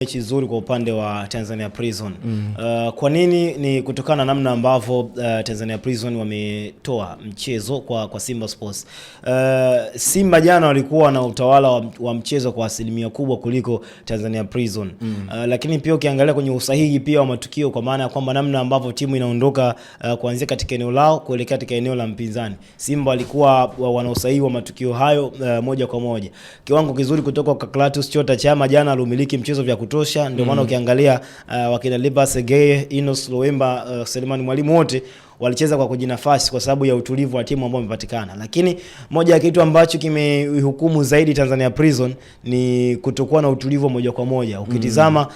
Mechi nzuri kwa upande wa Tanzania Prison. Kwa nini? Ni kutokana na namna ambavyo Tanzania Prison wametoa mchezo kwa Simba Sports. Simba jana walikuwa na utawala wa mchezo kwa asilimia kubwa kuliko Tanzania Prison. Lakini pia ukiangalia kwenye usahihi pia wa matukio, kwa maana ya kwamba namna ambavyo timu inaondoka kuanzia katika eneo lao kuelekea katika eneo la mpinzani, Simba walikuwa wana usahihi wa matukio hayo moja kwa moja. Kiwango kizuri kutoka kwa Clatous Chota Chama, jana alumiliki mchezo vya kutosha. Ndio maana ukiangalia wakina Libas Egeye, Inos Loemba, Selemani Mwalimu wote walicheza kwa kujinafasi kwa sababu ya utulivu wa timu ambao umepatikana. Lakini moja ya kitu ambacho kimehukumu zaidi Tanzania Prison ni kutokuwa na utulivu moja kwa moja. Ukitizama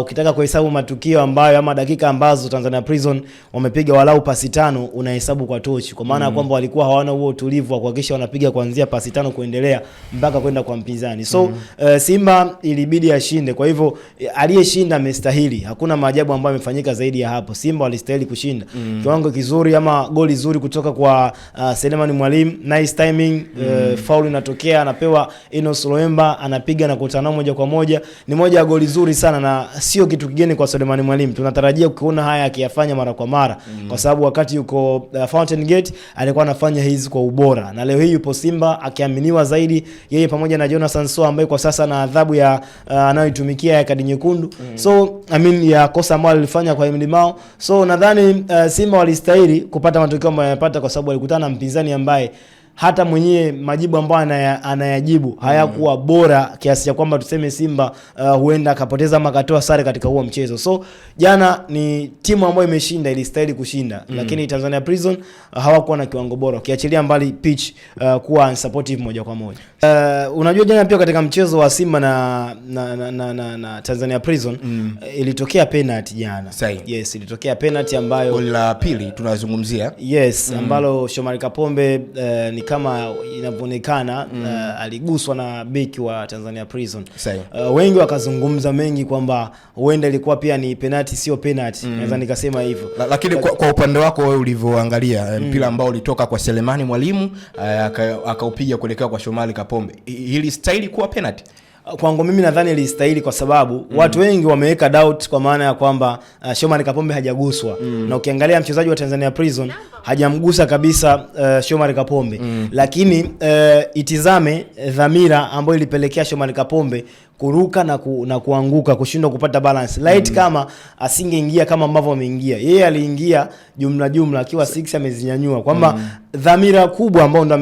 ukitaka kuhesabu matukio ambayo ama dakika ambazo Tanzania Prison wamepiga walau pasi 5, unahesabu kwa tochi, kwa maana kwamba walikuwa hawana huo utulivu wa kuhakikisha wanapiga kuanzia pasi 5 kuendelea mpaka kwenda kwa mpinzani. So Simba ilibidi ashinde. Kwa hivyo aliyeshinda amestahili. Hakuna maajabu ambayo yamefanyika zaidi ya hapo. Simba walistahili kushinda. Kiwango kizuri ama goli zuri kutoka kwa Selemani Mwalimu, nice timing, foul inatokea, anapewa Inos Loemba, anapiga na kutana moja kwa moja. Ni moja ya goli zuri sana na sio kitu kigeni kwa Selemani Mwalimu. Tunatarajia kuona haya akiyafanya mara kwa mara, kwa sababu wakati yuko Fountain Gate alikuwa anafanya hizi kwa ubora, na leo hii yupo Simba akiaminiwa zaidi, yeye pamoja na Jonathan Soa ambaye kwa sasa na adhabu ya anayoitumikia ya kadi nyekundu. So ya kosa ambalo alifanya kwa Emily Mao. So nadhani Simba walistahili kupata matokeo ambayo yanapata, kwa sababu walikutana na mpinzani ambaye hata mwenyewe majibu ambayo anayajibu hayakuwa bora kiasi cha kwamba tuseme Simba huenda akapoteza ama akatoa sare katika huo mchezo. So jana ni timu ambayo imeshinda, ilistahili kushinda. Lakini Tanzania Prison hawakuwa na kiwango bora, kiachilia mbali pitch kuwa unsupportive moja kwa moja. Unajua jana pia katika mchezo wa Simba na Tanzania Prison ilitokea penalty jana. Yes, ilitokea penalty ambayo goli la pili tunazungumzia. Yes, ambalo Shomari Kapombe ni kama inavyoonekana aliguswa na beki wa Tanzania Prison. Wengi wakazungumza mengi kwamba huenda ilikuwa pia ni penalty sio penalty. Naweza nikasema hivyo. Lakini kwa upande wako wewe ulivyoangalia mpira ambao ulitoka kwa Selemani Mwalimu akaupiga kuelekea kwa Shomari Kapombe, hili style kuwa penalty? Kwangu mimi nadhani ilistahili, kwa sababu watu wengi wameweka doubt, kwa maana ya kwamba Shomari Kapombe hajaguswa. Na ukiangalia mchezaji wa Tanzania Prison hajamgusa kabisa Shomari Kapombe. Lakini itizame dhamira ambayo ilipelekea Shomari Kapombe kuruka na kuanguka, kushindwa kupata balance. Light kama asingeingia kama ambavyo ameingia. Yeye aliingia jumla akiwa 6 amezinyanyua, kwamba dhamira kubwa ambayo ndo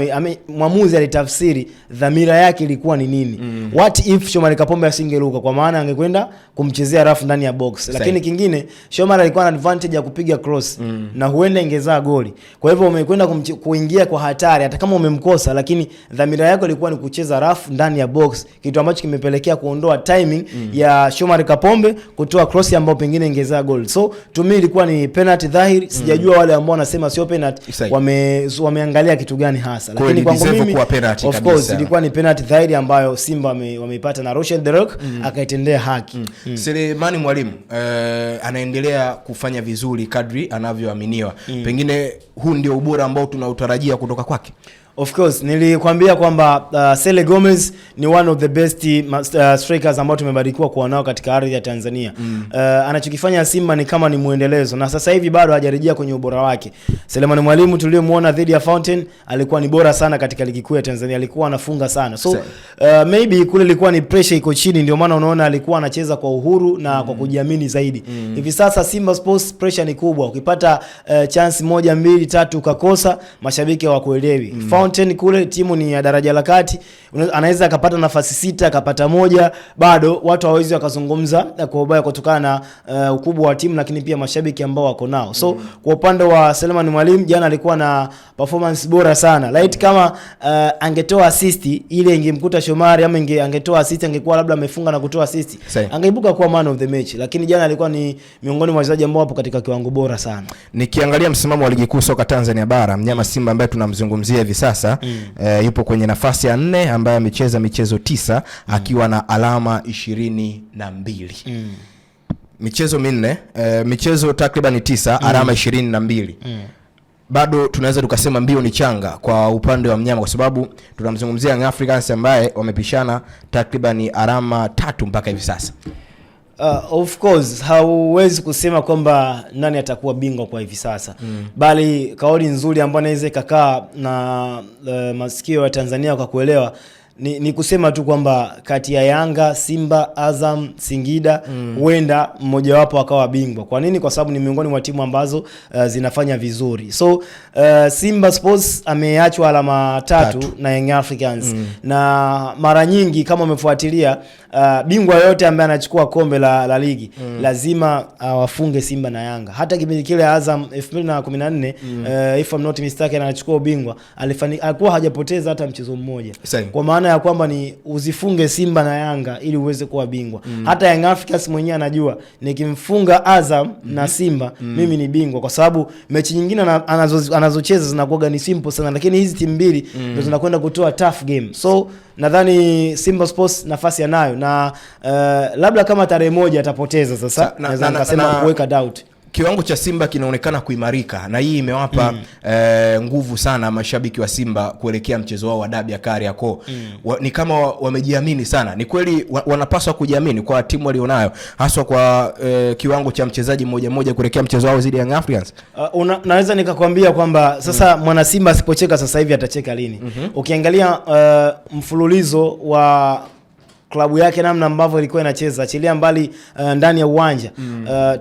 mwamuzi alitafsiri dhamira yake ilikuwa ni nini. What if Shomari Kapombe asingeruka, kwa maana angekwenda kumchezea rafu ndani ya box. Lakini kingine, Shomari alikuwa na advantage ya kupiga cross na huenda ingezaa goli. Kwa hivyo umekwenda kuingia kwa hatari hata kama umemkosa, lakini dhamira yako ilikuwa ni kucheza rafu ndani ya box, kitu ambacho kimepelekea kuondoa timing ya Shomari Kapombe kutoa cross ambayo pengine ingezaa goal. So to me ilikuwa ni penalty dhahiri. Sijajua wale ambao wanasema sio penalty wameangalia kitu gani hasa, lakini kwangu mimi of course ilikuwa ni penalty dhahiri ambayo Simba wameipata na Roshan The Rock akaitendea haki. Selemani Mwalimu anaendelea kufanya vizuri kadri anavyoaminiwa. Pengine huu ndio ubora ambao tunautarajia kutoka kwake. Of course, nilikwambia kwamba Sele Gomez ni one of the best strikers ambao tumebarikiwa kuwa nao katika ardhi ya Tanzania. Anachokifanya Simba ni kama ni muendelezo, na sasa hivi bado hajarejea kwenye ubora wake. Selemani Mwalimu tuliyomuona dhidi ya Fountain alikuwa ni bora sana katika ligi kuu ya Tanzania, alikuwa anafunga sana. So maybe kule ilikuwa ni pressure iko chini, ndio maana unaona alikuwa anacheza kwa uhuru na kwa kujiamini zaidi. Hivi sasa Simba Sports pressure ni kubwa. Ukipata chance 1, 2, 3 ukakosa, mashabiki hawakuelewi. Fountain kule timu ni ya daraja la kati, anaweza akapata nafasi 6 akapata 1, bado watu hawawezi wakazungumza kwa ubaya kutokana na ukubwa wa timu, lakini pia mashabiki ambao wako nao. So kwa upande wa Selemani Mwalimu jana alikuwa na performance bora sana. Light kama angetoa assist ile ingemkuta Shomari, ama angetoa assist angekuwa labda amefunga na kutoa assist, angeibuka kuwa man of the match. Lakini jana alikuwa ni miongoni mwa wachezaji ambao wapo katika kiwango bora sana. Nikiangalia msimamo wa ligi kuu soka Tanzania bara, mnyama Simba ambaye tunamzungumzia hivi sasa yupo kwenye nafasi ya 4 ambaye amecheza michezo 9 akiwa na alama 22. Michezo 4, michezo takriban 9, alama 22. bado tunaweza tukasema mbio ni changa kwa upande wa mnyama, kwa sababu tunamzungumzia Young Africans ambaye wamepishana takriban alama 3 mpaka hivi sasa. Of course hauwezi kusema kwamba nani atakuwa bingwa kwa hivi sasa, bali kauli nzuri ambayo inaweza ikakaa na masikio ya Tanzania kwa kuelewa ni kusema tu kwamba kati ya Yanga, Simba, Azam, Singida huenda mmoja wapo akawa bingwa. Kwa nini? Kwa sababu ni miongoni mwa timu ambazo zinafanya vizuri. So Simba Sports ameachwa alama 3 na Young Africans. Na mara nyingi kama umefuatilia bingwa yote ambaye anachukua kombe la ligi lazima wafunge Simba na Yanga. Hata kipindi kile Azam 2014 if I'm not mistaken anachukua ubingwa, alikuwa hajapoteza hata mchezo mmoja. Kwa maana ya kwamba ni uzifunge Simba na Yanga ili uweze kuwa bingwa. Hata Young Africans mwenyewe anajua nikimfunga Azam na Simba mimi ni bingwa, kwa sababu mechi nyingine anazocheza zinakuwa ni simple sana, lakini hizi timu mbili ndio zinakwenda kutoa tough game. So nadhani Simba Sports nafasi anayo, na labda kama tarehe moja atapoteza sasa naweza nikasema kuweka doubt. Kiwango cha Simba kinaonekana kuimarika, na hii imewapa nguvu sana mashabiki wa Simba kuelekea mchezo wao wa dabi ya Kariakoo. Ni kama wamejiamini sana. Ni kweli wanapaswa kujiamini kwa timu walionayo, haswa kwa kiwango cha mchezaji mmoja mmoja kuelekea mchezo wao dhidi ya Young Africans. Naweza nikakwambia kwamba sasa mwana Simba asipocheka sasa hivi atacheka lini? Ukiangalia mfululizo wa klabu yake namna ambavyo ilikuwa inacheza, achilia mbali ndani ya uwanja,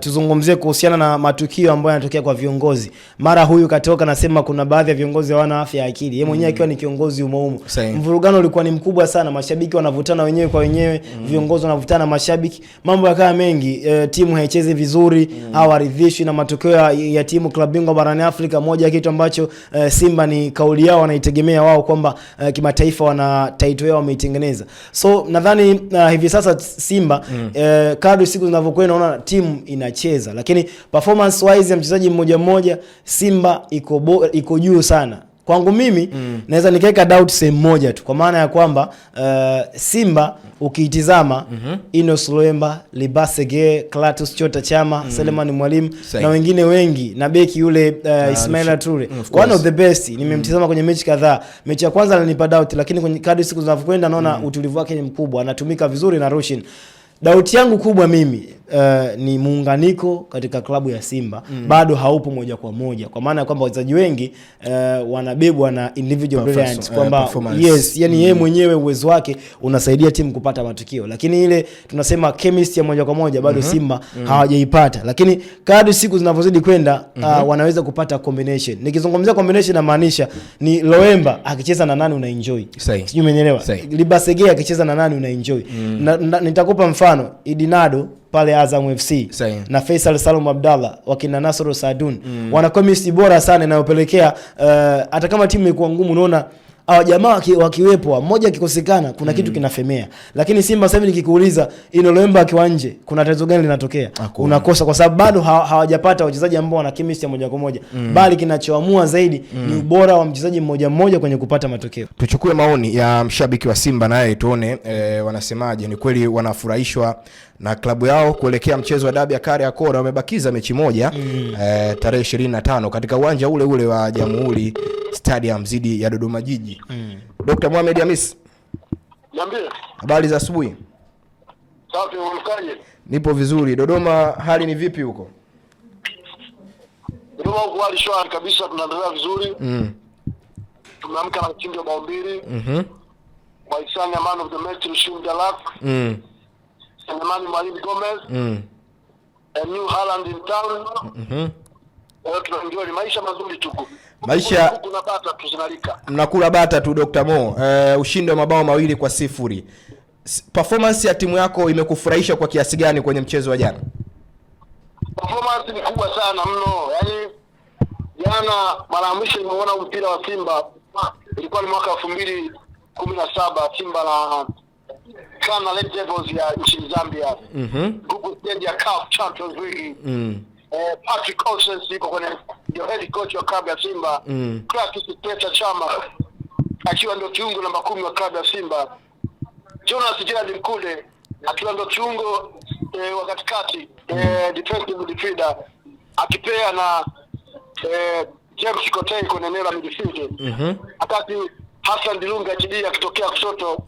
tuzungumzie kuhusiana na matukio ambayo yanatokea kwa viongozi. Mara huyu katoka nasema kuna baadhi ya viongozi hawana afya ya akili. Yeye mwenyewe akiwa ni kiongozi umoumo. Mvurugano ulikuwa ni mkubwa sana, mashabiki wanavutana wenyewe kwa wenyewe, viongozi wanavutana mashabiki. Mambo yakawa mengi, timu haichezi vizuri, hawaridhishwi na matokeo ya timu klabu bingwa barani Afrika. Moja ya kitu ambacho Simba ni kauli yao wanaitegemea wao kwamba kimataifa wana title yao wameitengeneza. So nadhani hivi sasa Simba kadri siku zinavyokwenda naona timu inacheza, lakini performance wise ya mchezaji mmoja mmoja Simba iko juu sana. Kwangu mimi naweza nikaweka doubt sehemu moja tu, kwa maana ya kwamba Simba ukiitizama Inos Loemba, Libasege, Clatous Chota Chama, Selemani Mwalimu na wengine wengi, na beki yule Ismaila Toure, one of the best. Nimemtizama kwenye mechi kadhaa. Mechi ya kwanza alinipa doubt, lakini kwenye kadri siku zinavyokwenda naona utulivu wake ni mkubwa, anatumika vizuri na Rushin. Doubt yangu kubwa mimi ni muunganiko katika klabu ya Simba bado haupo moja kwa moja, kwa maana ya kwamba wachezaji wengi wanabebwa na individual brilliance, kwamba yes, yani yeye mwenyewe uwezo wake unasaidia timu kupata matukio, lakini ile tunasema chemistry ya moja kwa moja bado Simba hawajaipata. Lakini kadri siku zinavyozidi kwenda wanaweza kupata combination. Nikizungumzia combination na maanisha ni Loemba akicheza na nani una enjoy, sijui umeelewa. Libasege akicheza na nani una enjoy. Nitakupa mfano Idinado pale Azam FC na Faisal Salum Abdallah wakina Nasoro Sadun wana chemistry bora sana inayopelekea hata kama timu ilikuwa ngumu unaona hao jamaa wakiwepo, mmoja akikosekana kuna kitu kinafemea. Lakini Simba sasa hivi nikikuuliza Inoloemba akiwa nje kuna tatizo gani linatokea? Unakosa, kwa sababu bado hawajapata wachezaji ambao wana chemistry moja kwa moja, bali kinachoamua zaidi ni ubora wa mchezaji mmoja mmoja kwenye kupata matokeo. Tuchukue maoni ya mshabiki wa Simba naye tuone wanasemaje. Ni kweli wanafurahishwa na klabu yao kuelekea mchezo wa dabi ya Kariakoo? Wamebakiza mechi moja tarehe 25 katika uwanja ule ule wa Jamhuri Stadium dhidi ya Dodoma Jiji. Dr. Mohamed Hamis, niambie. Habari za asubuhi. Safi, unakaje? Nipo vizuri. Dodoma hali ni vipi huko? Dodoma huko hali shwari kabisa, tunaendelea vizuri. Tumeamka na ushindi wa bao mbili. Waisani man of the match Rushin Dalak. Selemani Mwalimu Gomez. A new Haaland in town. Tunaenjoy maisha mazuri tuko. Maisha tunapata tuzinalika. Mnakula bata tu Dr. Mo. Ushindi wa mabao 2-0. Performance ya timu yako imekufurahisha kwa kiasi gani kwenye mchezo wa jana? Performance ni kubwa sana mno. Yaani jana mara ya mwisho nimeona mpira wa Simba ilikuwa ni mwaka 2017, Simba na Kana Red Devils ya nchini Zambia. Group stage ya CAF Champions League. Patrick Olsen yuko kwenye ndio head coach wa klabu ya Simba. Clatous Chota Chama akiwa ndio kiungo namba 10 wa klabu ya Simba. Jonas Gerald Mkude akiwa ndio kiungo wa katikati defensive midfielder akipea na James Kotei kwenye eneo la midfield. Wakati Hassan Dilunga Chidi akitokea kushoto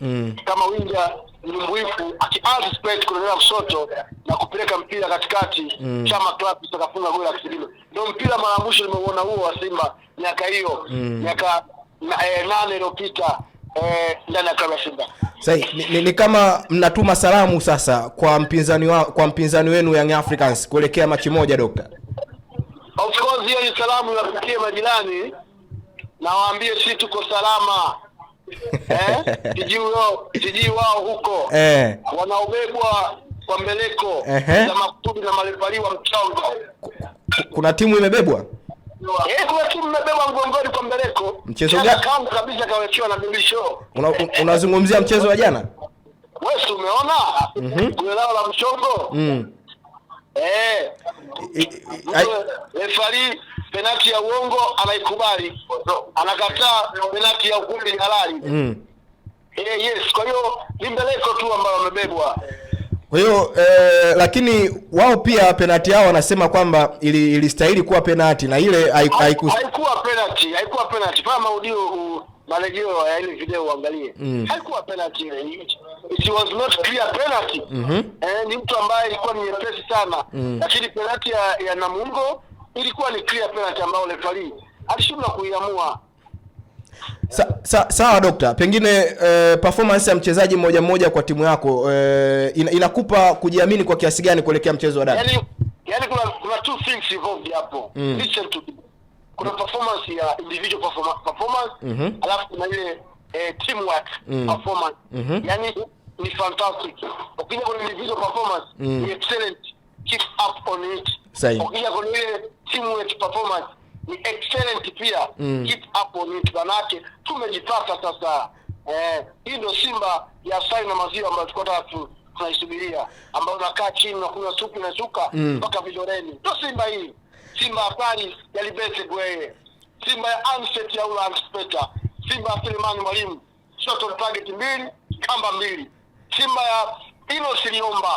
kama winga mbuifu aki-anticipate kuelekea kushoto na kupeleka mpira katikati. Chama Club akafunga goli la kisigino. Ndio mpira mara mwisho nimeona huo wa Simba miaka hiyo, miaka 8 iliyopita ndani ya klabu ya Simba. Sasa ni kama mnatuma salamu sasa kwa mpinzani wenu Young Africans kuelekea machi moja, Dokta. Of course hiyo ni salamu ya majirani, na waambie sisi tuko salama. Sijui wao huko wanaobebwa kwa mbeleko za makutubi na malipaliwa mchongo. Kuna timu imebebwa? Kuna timu imebebwa mgongoni kwa mbeleko. Mchezo gani kama kabisa kawekewa na baby show? Unazungumzia mchezo wa jana? Wewe umeona? Goli lao la mchongo? Refari penalti ya uongo anaikubali, anakataa penalti ya ukweli halali. Yes, kwa hiyo ni mbeleko tu ambao wamebebwa. Kwa hiyo lakini wao pia penalti yao wanasema kwamba ilistahili kuwa penalti na ile haikuwa penalti. Kama audio marejeo ya ile video uangalie. Haikuwa penalti ile. It was not clear penalty. Ni mtu ambaye ilikuwa ni nyepesi sana. Lakini penalti ya Namungo ilikuwa ni clear penalty ambayo referee alishindwa kuiamua. Sawa Dokta, pengine performance ya mchezaji mmoja kwa timu yako inakupa kujiamini kwa kiasi gani kuelekea mchezo wa dada? Yani kuna two things involved hapo. Listen to me. Kuna performance ya individual performance, alafu kuna ile teamwork performance. Yani ni fantastic. Ukija kwenye individual performance ni excellent, keep up on it. Ukija kwenye ile teamwork performance ni excellent pia, keep up on it. Banake tumejipata sasa. Hii ndio Simba ya sai na maziwa ambayo tulikuwa tunaisubiria, ambayo unakaa chini na kunywa supu na shuka mpaka vidoreni. Ndio Simba hii. Simba hatari ya Libese Gweye, Simba ya Anset ya Ula Anspeta, Simba ya Selemani Mwalimu, shot on target 2, kamba 2. Simba ya Ino Siliomba,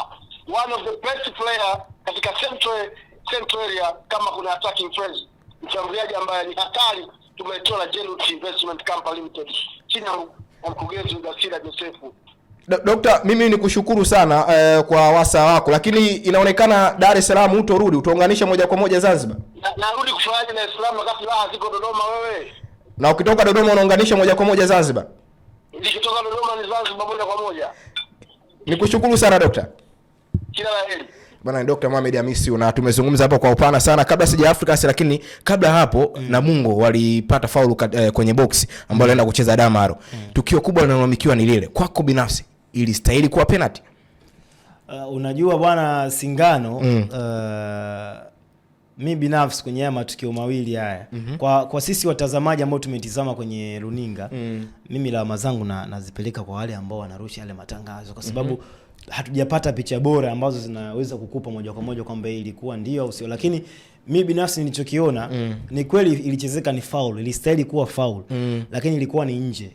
one of the best player katika central area kama kuna attacking phase. Mshambuliaji ambaye ni hatari, tumetoa na Genuity Investment Company Limited chini ya mkurugenzi Gasira Joseph. Dokta, mimi nikushukuru sana kwa wasaa wako, lakini inaonekana Dar es Salaam utorudi, utaunganisha moja kwa moja Zanzibar. Narudi kufanya Dar es Salaam wakati raha ziko Dodoma wewe. Na ukitoka Dodoma unaunganisha moja kwa moja Zanzibar? Nikitoka Dodoma ni Zanzibar moja kwa moja. Nikushukuru sana Dokta. Kila la heri. Bwana ni Dr. Mohamed Hamisi, na tumezungumza hapo kwa upana sana kabla sija Africans, lakini kabla hapo Namungo walipata faulu kwenye box ambayo walienda kucheza Damaro. Tukio kubwa linalomamikiwa ni lile. Kwako binafsi ilistahili kuwa penalty? Unajua bwana Singano, mimi binafsi kwenye haya matukio mawili haya, kwa sisi watazamaji ambao tumetizama kwenye runinga, mimi lawama zangu nazipeleka kwa wale ambao wanarusha yale matangazo, kwa sababu hatujapata picha bora ambazo zinaweza kukupa moja kwa moja kwamba ilikuwa ndio au sio. Lakini mimi binafsi nilichokiona ni kweli ilichezeka ni foul, ilistahili kuwa foul, lakini ilikuwa ni nje.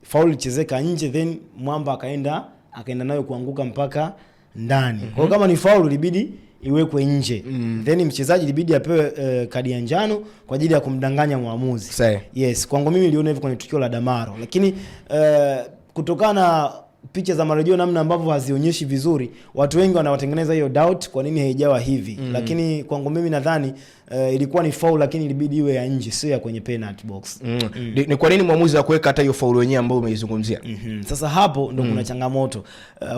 Foul ilichezeka nje, then mwamba akaenda nayo kuanguka mpaka ndani. Kwa kama ni foul ilibidi iwekwe nje. Then mchezaji ilibidi apewe kadi ya njano kwa ajili ya kumdanganya muamuzi. Yes, kwangu mimi niliona hivyo kwenye tukio la Damaro. Lakini kutokana picha za marejeo namna ambavyo hazionyeshi vizuri, watu wengi wanawatengeneza hiyo doubt kwa nini haijawa hivi. Lakini kwangu mimi nadhani ilikuwa ni foul, lakini ilibidi iwe ya nje, sio ya kwenye penalty box. Ni kwa nini muamuzi akuweka hata hiyo foul wenyewe ambayo umeizungumzia? Sasa hapo ndo kuna changamoto.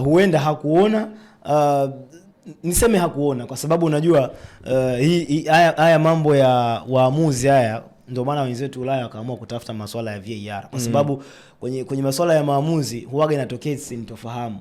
Huenda hakuona, niseme hakuona kwa sababu unajua haya mambo ya waamuzi haya, ndio maana wenzetu Ulaya wakaamua kutafuta masuala ya VAR kwa sababu kwenye masuala ya maamuzi huaga inatokea sintofahamu.